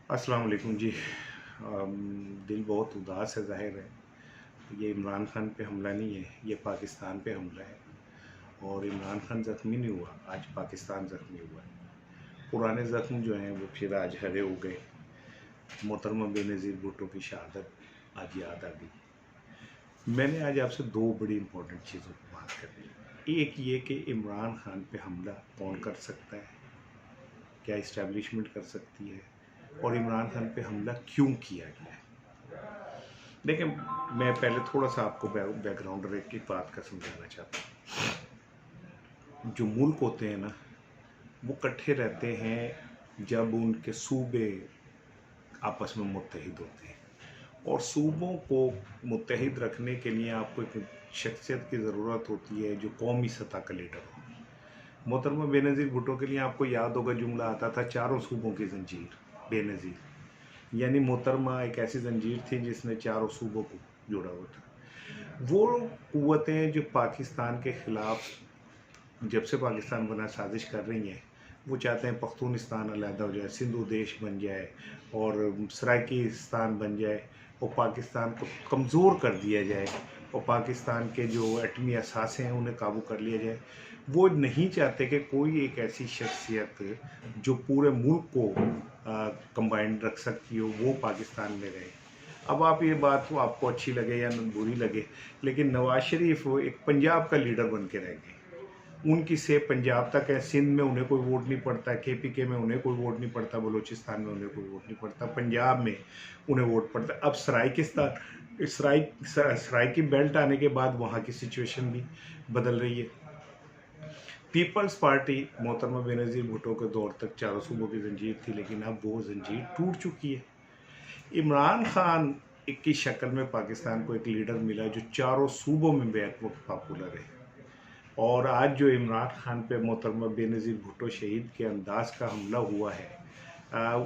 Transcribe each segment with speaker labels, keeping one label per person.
Speaker 1: अस्सलाम वालेकुम जी। दिल बहुत उदास है, ज़ाहिर है। ये इमरान खान पे हमला नहीं है, ये पाकिस्तान पे हमला है। और इमरान खान ज़ख्मी नहीं हुआ, आज पाकिस्तान ज़ख्मी हुआ है। पुराने ज़ख्म जो हैं वो फिर आज हरे हो गए। मोहतरमा बेनज़ीर भुट्टो की शहादत आज याद आ गई। मैंने आज आपसे दो बड़ी इंपॉर्टेंट चीज़ों पर बात करनी है। एक ये कि इमरान खान पे हमला कौन कर सकता है, क्या इस्टेब्लिशमेंट कर सकती है, और इमरान खान पे हमला क्यों किया गया है। देखिए, मैं पहले थोड़ा सा आपको बैकग्राउंड रेट की बात का समझाना चाहता हूँ। जो मुल्क होते हैं ना, वो इकट्ठे रहते हैं जब उनके सूबे आपस में मुत्तहिद होते हैं। और सूबों को मुत्तहिद रखने के लिए आपको एक शख्सियत की ज़रूरत होती है जो कौमी सतह का लीडर हो। मोहतरमा बेनज़ीर भुट्टो के लिए आपको याद होगा, जुमला आता था चारों सूबों की जंजीर बेनज़ीर। यानी मोहतरमा एक ऐसी जंजीर थी जिसने चारों सूबों को जोड़ा हुआ था। वो कुव्वतें जो पाकिस्तान के ख़िलाफ़ जब से पाकिस्तान बना साजिश कर रही हैं, वो चाहते हैं पख्तूनिस्तान अलहदा हो जाए, सिंधु देश बन जाए और सराइकीस्तान बन जाए और पाकिस्तान को कमज़ोर कर दिया जाए और पाकिस्तान के जो एटमी असासे हैं उन्हें काबू कर लिया जाए। वो नहीं चाहते कि कोई एक ऐसी शख्सियत जो पूरे मुल्क को कंबाइंड रख सकती हो वो पाकिस्तान में रहे। अब आप ये बात तो आपको अच्छी लगे या बुरी लगे, लेकिन नवाज शरीफ वो एक पंजाब का लीडर बन के रह गए। उनकी सेब पंजाब तक है, सिंध में उन्हें कोई वोट नहीं पड़ता, केपीके में उन्हें कोई वोट नहीं पड़ता, बलूचिस्तान में उन्हें कोई वोट नहीं पड़ता, पंजाब में उन्हें वोट पड़ता। अब सराय की बेल्ट आने के बाद वहाँ की सिचुएशन भी बदल रही है। पीपल्स पार्टी मोहतरमा बेनज़ीर भुट्टो के दौर तक चारों सूबों की जंजीर थी, लेकिन अब वो जंजीर टूट चुकी है। इमरान खान की शक्ल में पाकिस्तान को एक लीडर मिला जो चारों सूबों में बैक वक्त पॉपुलर है। और आज जो इमरान खान पे मोहतरमा बेनज़ीर भुट्टो शहीद के अंदाज का हमला हुआ है,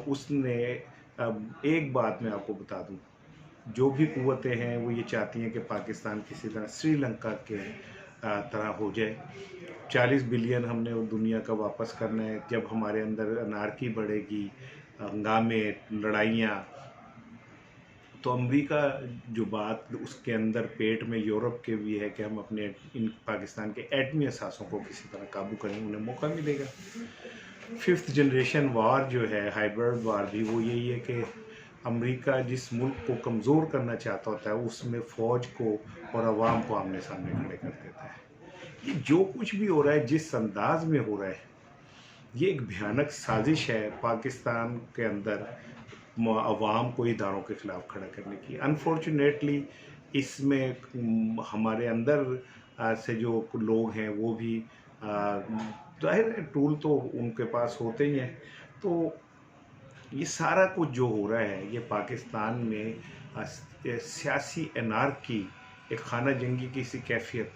Speaker 1: उसने एक बात मैं आपको बता दूं, जो भी कुव्वतें हैं वो ये चाहती हैं कि पाकिस्तान किसी तरह श्रीलंका के तरह हो जाए। 40 बिलियन हमने दुनिया का वापस करना है। जब हमारे अंदर अनारकी बढ़ेगी, हंगामे, लड़ाइयाँ, तो अमेरिका जो बात उसके अंदर पेट में यूरोप के भी है कि हम अपने इन पाकिस्तान के एटमी असासों को किसी तरह काबू करें, उन्हें मौका मिलेगा। फिफ्थ जनरेशन वार जो है, हाइब्रिड वार भी, वो यही है कि अमेरिका जिस मुल्क को कमज़ोर करना चाहता होता है उसमें फ़ौज को और अवाम को आमने सामने खड़े कर देता है। ये जो कुछ भी हो रहा है, जिस अंदाज में हो रहा है, ये एक भयानक साजिश है पाकिस्तान के अंदर अवाम को इदारों के ख़िलाफ़ खड़ा करने की। अनफॉर्चुनेटली इसमें हमारे अंदर से जो लोग हैं वो भी ज़ाहिर है, टूल तो उनके पास होते ही हैं। तो ये सारा कुछ जो हो रहा है, ये पाकिस्तान में सियासी एनार्की, एक खाना जंगी की सी कैफियत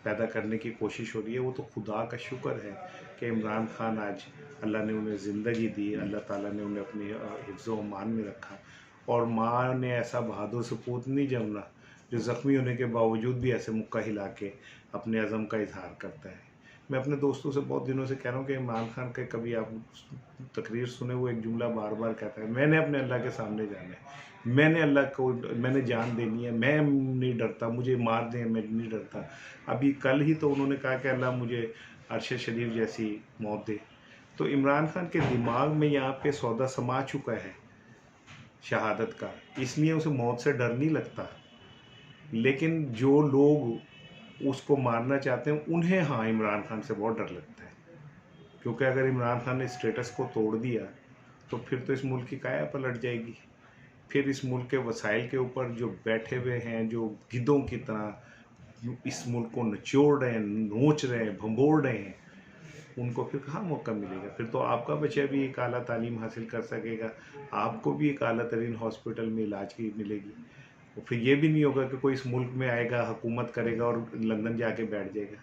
Speaker 1: पैदा करने की कोशिश हो रही है। वो तो खुदा का शुक्र है कि इमरान खान आज अल्लाह ने उन्हें ज़िंदगी दी, अल्लाह ताला ने उन्हें अपनी हिफ्ज़ व अमान में रखा। और माँ ने ऐसा बहादुर सपूत नहीं जमना जो ज़ख्मी होने के बावजूद भी ऐसे मुक्का हिला के अपने अज़म का इजहार करता है। मैं अपने दोस्तों से बहुत दिनों से कह रहा हूँ कि इमरान खान के कभी आप तकरीर सुने, वो एक जुमला बार बार कहता है, मैंने अपने अल्लाह के सामने जाना है, मैंने अल्लाह को, मैंने जान देनी है, मैं नहीं डरता, मुझे मार दें मैं नहीं डरता। अभी कल ही तो उन्होंने कहा कि अल्लाह मुझे अरश शरीफ जैसी मौत दे। तो इमरान खान के दिमाग में यहाँ पे सौदा समा चुका है शहादत का, इसलिए उसे मौत से डर नहीं लगता। लेकिन जो लोग उसको मारना चाहते हैं उन्हें हाँ इमरान खान से बहुत डर लगता है, क्योंकि अगर इमरान खान ने स्टेटस को तोड़ दिया तो फिर तो इस मुल्क की काया पलट जाएगी। फिर इस मुल्क के वसाइल के ऊपर जो बैठे हुए हैं, जो गिद्धों की तरह इस मुल्क को निचोड़ रहे हैं, नोच रहे हैं, भंबोड़ रहे हैं, उनको फिर कहाँ मौका मिलेगा। फिर तो आपका बच्चा भी एक आला तालीम हासिल कर सकेगा, आपको भी एक आला तरीन हॉस्पिटल में इलाज की मिलेगी। और फिर ये भी नहीं होगा कि कोई इस मुल्क में आएगा, हुकूमत करेगा और लंदन जाके बैठ जाएगा।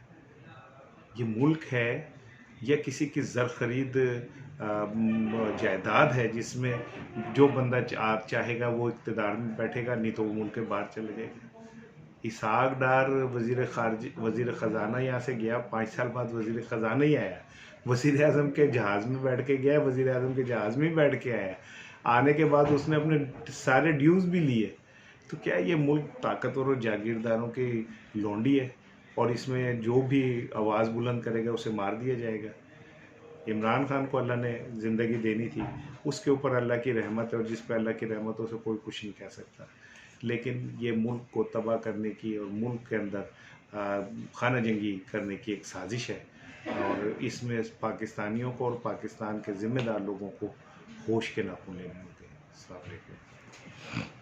Speaker 1: ये मुल्क है या किसी की ज़र खरीद जायदाद है जिसमें जो बंदा चाहेगा वो इक़्तिदार में बैठेगा, नहीं तो वो मुल्क के बाहर चले जाएगा। इसाक डार वज़ीर ख़जाना यहाँ से गया, 5 साल बाद वज़ीर ख़जाना ही आया, वज़ीर आज़म के जहाज़ में बैठ के गया, वज़ीर आज़म के जहाज़ में ही बैठ के आया, आने के बाद उसने अपने सारे ड्यूज़ भी लिए। तो क्या ये मुल्क ताकतवर और जागीरदारों की लौंडी है और इसमें जो भी आवाज़ बुलंद करेगा उसे मार दिया जाएगा? इमरान खान को अल्लाह ने ज़िंदगी देनी थी, उसके ऊपर अल्लाह की रहमत है और जिस पर अल्लाह की रहमत हो उसे कोई कुछ नहीं कह सकता। लेकिन ये मुल्क को तबाह करने की और मुल्क के अंदर खाना जंगी करने की एक साजिश है और इसमें पाकिस्तानियों को और पाकिस्तान के ज़िम्मेदार लोगों को होश के नाखून लेने होंगे। अस्सलाम वालेकुम।